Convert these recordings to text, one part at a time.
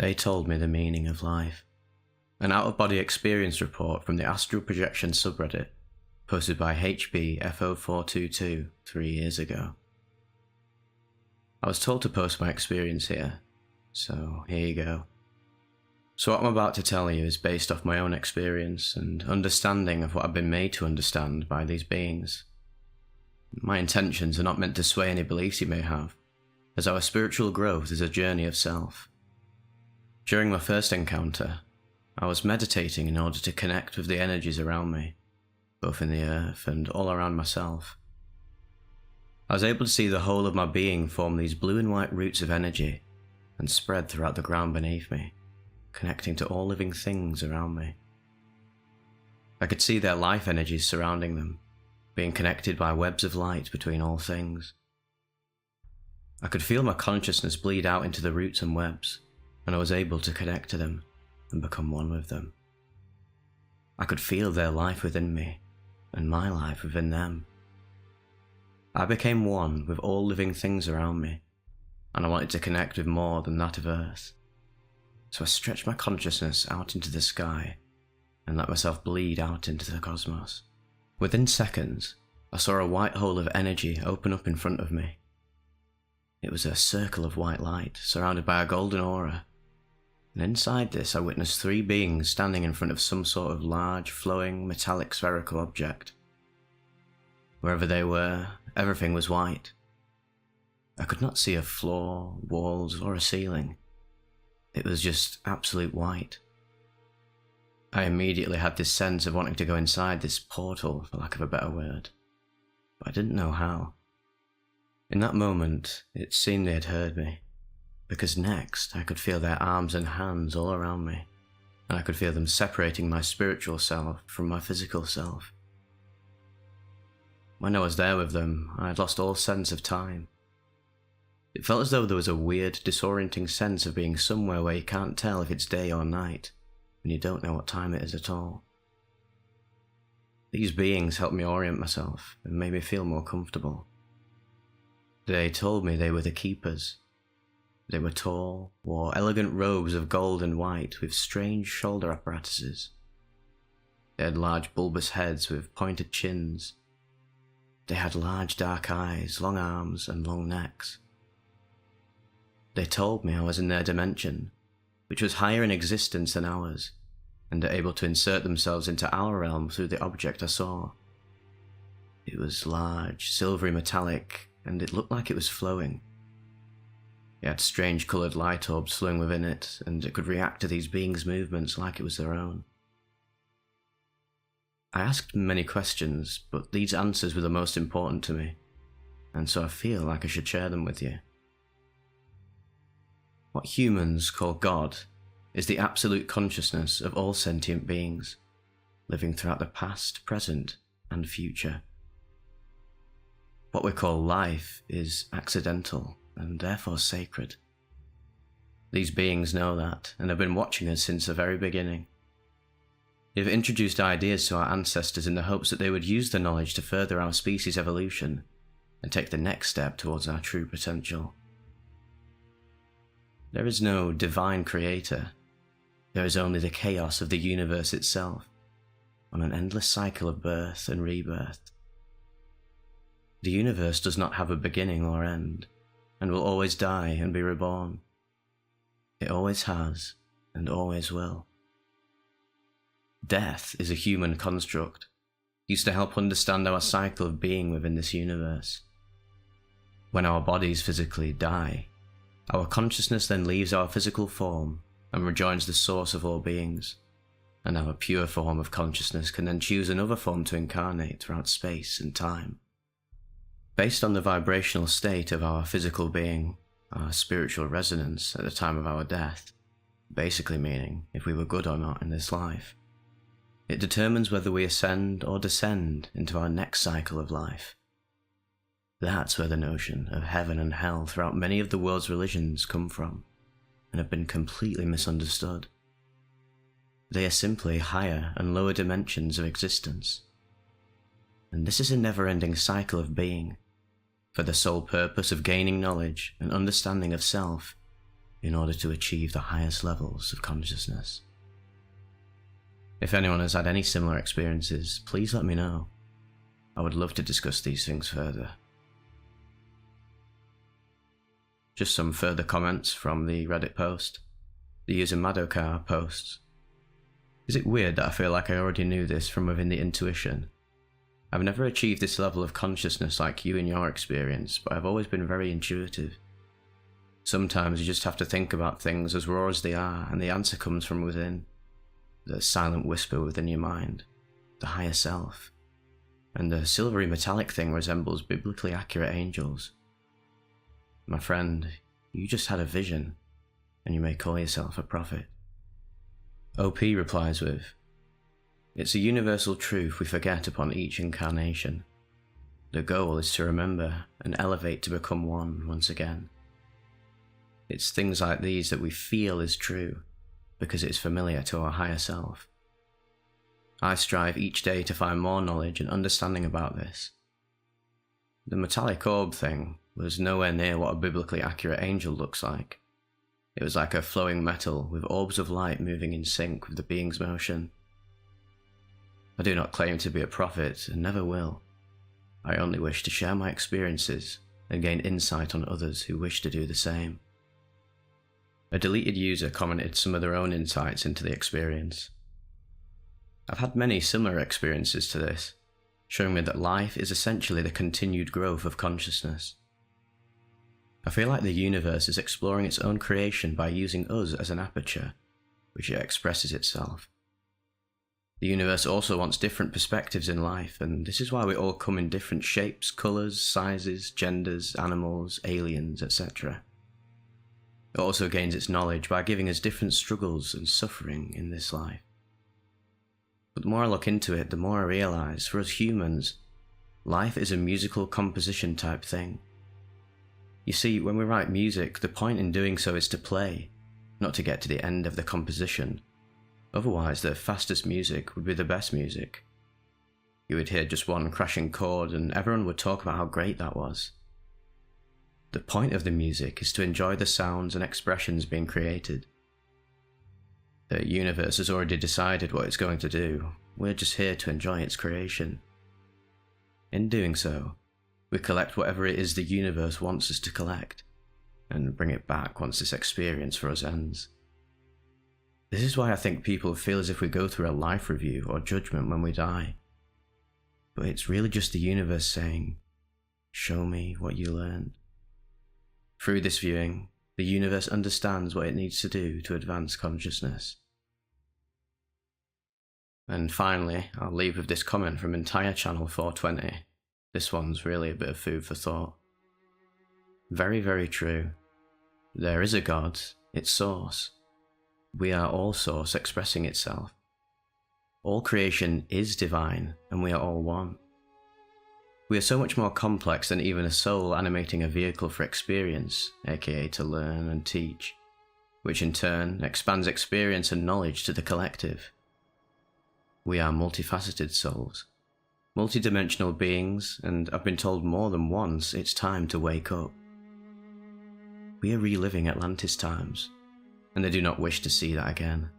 They told me the meaning of life. An out-of-body experience report from the astral projection subreddit, posted by HBFO422 3 years ago. I was told to post my experience here, so here you go. So what I'm about to tell you is based off my own experience and understanding of what I've been made to understand by these beings. My intentions are not meant to sway any beliefs you may have, as our spiritual growth is a journey of self. During my first encounter, I was meditating in order to connect with the energies around me, both in the earth and all around myself. I was able to see the whole of my being form these blue and white roots of energy and spread throughout the ground beneath me, connecting to all living things around me. I could see their life energies surrounding them, being connected by webs of light between all things. I could feel my consciousness bleed out into the roots and webs, and I was able to connect to them and become one with them. I could feel their life within me, and my life within them. I became one with all living things around me, and I wanted to connect with more than that of Earth. So I stretched my consciousness out into the sky, and let myself bleed out into the cosmos. Within seconds, I saw a white hole of energy open up in front of me. It was a circle of white light, surrounded by a golden aura, and inside this I witnessed 3 beings standing in front of some sort of large, flowing, metallic spherical object. Wherever they were, everything was white. I could not see a floor, walls, or a ceiling. It was just absolute white. I immediately had this sense of wanting to go inside this portal, for lack of a better word, but I didn't know how. In that moment, it seemed they had heard me, because next I could feel their arms and hands all around me, and I could feel them separating my spiritual self from my physical self. When I was there with them, I had lost all sense of time. It felt as though there was a weird, disorienting sense of being somewhere where you can't tell if it's day or night, and you don't know what time it is at all. These beings helped me orient myself and made me feel more comfortable. They told me they were the keepers. They were tall, wore elegant robes of gold and white with strange shoulder apparatuses. They had large bulbous heads with pointed chins. They had large dark eyes, long arms, and long necks. They told me I was in their dimension, which was higher in existence than ours, and are able to insert themselves into our realm through the object I saw. It was large, silvery metallic, and it looked like it was flowing. It had strange coloured light orbs flowing within it, and it could react to these beings' movements like it was their own. I asked many questions, but these answers were the most important to me, and so I feel like I should share them with you. What humans call God is the absolute consciousness of all sentient beings, living throughout the past, present, and future. What we call life is accidental and therefore sacred. These beings know that and have been watching us since the very beginning. They've introduced ideas to our ancestors in the hopes that they would use the knowledge to further our species' evolution and take the next step towards our true potential. There is no divine creator. There is only the chaos of the universe itself, on an endless cycle of birth and rebirth. The universe does not have a beginning or end, and will always die and be reborn. It always has, and always will. Death is a human construct, used to help understand our cycle of being within this universe. When our bodies physically die, our consciousness then leaves our physical form and rejoins the source of all beings, and our pure form of consciousness can then choose another form to incarnate throughout space and time. Based on the vibrational state of our physical being, our spiritual resonance at the time of our death, basically meaning if we were good or not in this life, it determines whether we ascend or descend into our next cycle of life. That's where the notion of heaven and hell throughout many of the world's religions come from, and have been completely misunderstood. They are simply higher and lower dimensions of existence. And this is a never-ending cycle of being, for the sole purpose of gaining knowledge and understanding of self, in order to achieve the highest levels of consciousness. If anyone has had any similar experiences, please let me know. I would love to discuss these things further. Just some further comments from the Reddit post. The user Madoka posts, "Is it weird that I feel like I already knew this from within the intuition? I've never achieved this level of consciousness like you in your experience, but I've always been very intuitive. Sometimes you just have to think about things as raw as they are, and the answer comes from within. The silent whisper within your mind, the higher self. And the silvery metallic thing resembles biblically accurate angels. My friend, you just had a vision, and you may call yourself a prophet." OP replies with, "It's a universal truth we forget upon each incarnation. The goal is to remember and elevate to become one once again. It's things like these that we feel is true, because it is familiar to our higher self. I strive each day to find more knowledge and understanding about this. The metallic orb thing was nowhere near what a biblically accurate angel looks like. It was like a flowing metal with orbs of light moving in sync with the being's motion. I do not claim to be a prophet and never will. I only wish to share my experiences and gain insight on others who wish to do the same." A deleted user commented some of their own insights into the experience. "I've had many similar experiences to this, showing me that life is essentially the continued growth of consciousness. I feel like the universe is exploring its own creation by using us as an aperture, which it expresses itself. The universe also wants different perspectives in life, and this is why we all come in different shapes, colours, sizes, genders, animals, aliens, etc. It also gains its knowledge by giving us different struggles and suffering in this life. But the more I look into it, the more I realise, for us humans, life is a musical composition type thing. You see, when we write music, the point in doing so is to play, not to get to the end of the composition. Otherwise, the fastest music would be the best music. You would hear just one crashing chord and everyone would talk about how great that was. The point of the music is to enjoy the sounds and expressions being created. The universe has already decided what it's going to do. We're just here to enjoy its creation. In doing so, we collect whatever it is the universe wants us to collect, and bring it back once this experience for us ends. This is why I think people feel as if we go through a life review or judgment when we die. But it's really just the universe saying, "Show me what you learned." Through this viewing, the universe understands what it needs to do to advance consciousness. And finally, I'll leave with this comment from entire channel 420. This one's really a bit of food for thought. "Very, very true. There is a God, its source. We are all source expressing itself. All creation is divine, and we are all one. We are so much more complex than even a soul animating a vehicle for experience, aka to learn and teach, which in turn expands experience and knowledge to the collective. We are multifaceted souls, multidimensional beings, and I've been told more than once it's time to wake up. We are reliving Atlantis times, and they do not wish to see that again.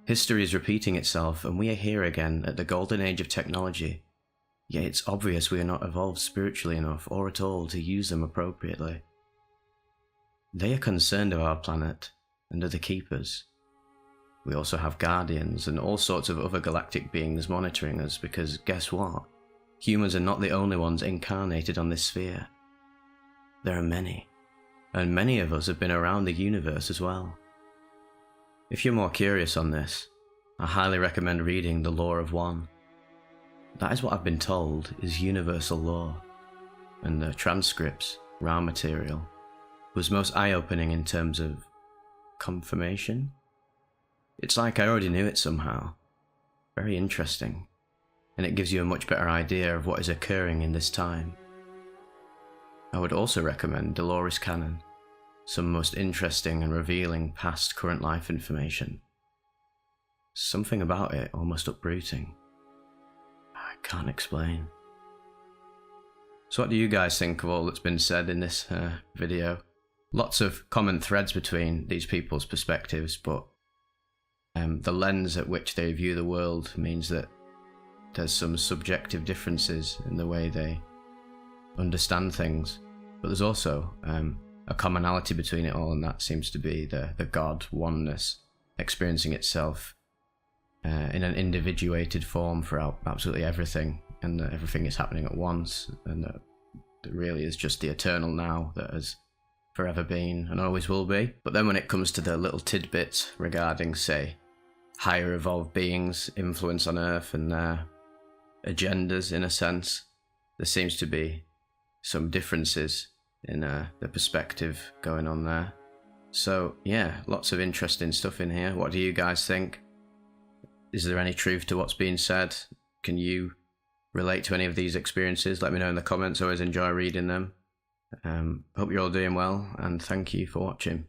History is repeating itself, and we are here again at the golden age of technology, yet it's obvious we are not evolved spiritually enough or at all to use them appropriately. They are concerned of our planet, and are the keepers. We also have guardians and all sorts of other galactic beings monitoring us because, guess what? Humans are not the only ones incarnated on this sphere. There are many, and many of us have been around the universe as well. If you're more curious on this, I highly recommend reading The Law of One. That is what I've been told is universal law, and the transcripts, raw material, was most eye-opening in terms of confirmation. It's like I already knew it somehow. Very interesting, and it gives you a much better idea of what is occurring in this time. I would also recommend Dolores Cannon, some most interesting and revealing past current life information. Something about it almost uprooting. I can't explain. So what do you guys think of all that's been said in this video? lots of common threads between these people's perspectives, but the lens at which they view the world means that there's some subjective differences in the way they understand things. But there's also a commonality between it all, and that seems to be the God oneness experiencing itself in an individuated form throughout absolutely everything, and that everything is happening at once, and that it really is just the eternal now that has forever been and always will be. But then when it comes to the little tidbits regarding, say, higher evolved beings' influence on Earth and their agendas, in a sense, there seems to be some differences in the perspective going on there. So yeah, lots of interesting stuff in here. What do you guys think? Is there any truth to what's being said? Can you relate to any of these experiences? Let me know in the comments. I always enjoy reading them. Hope you're all doing well, and thank you for watching.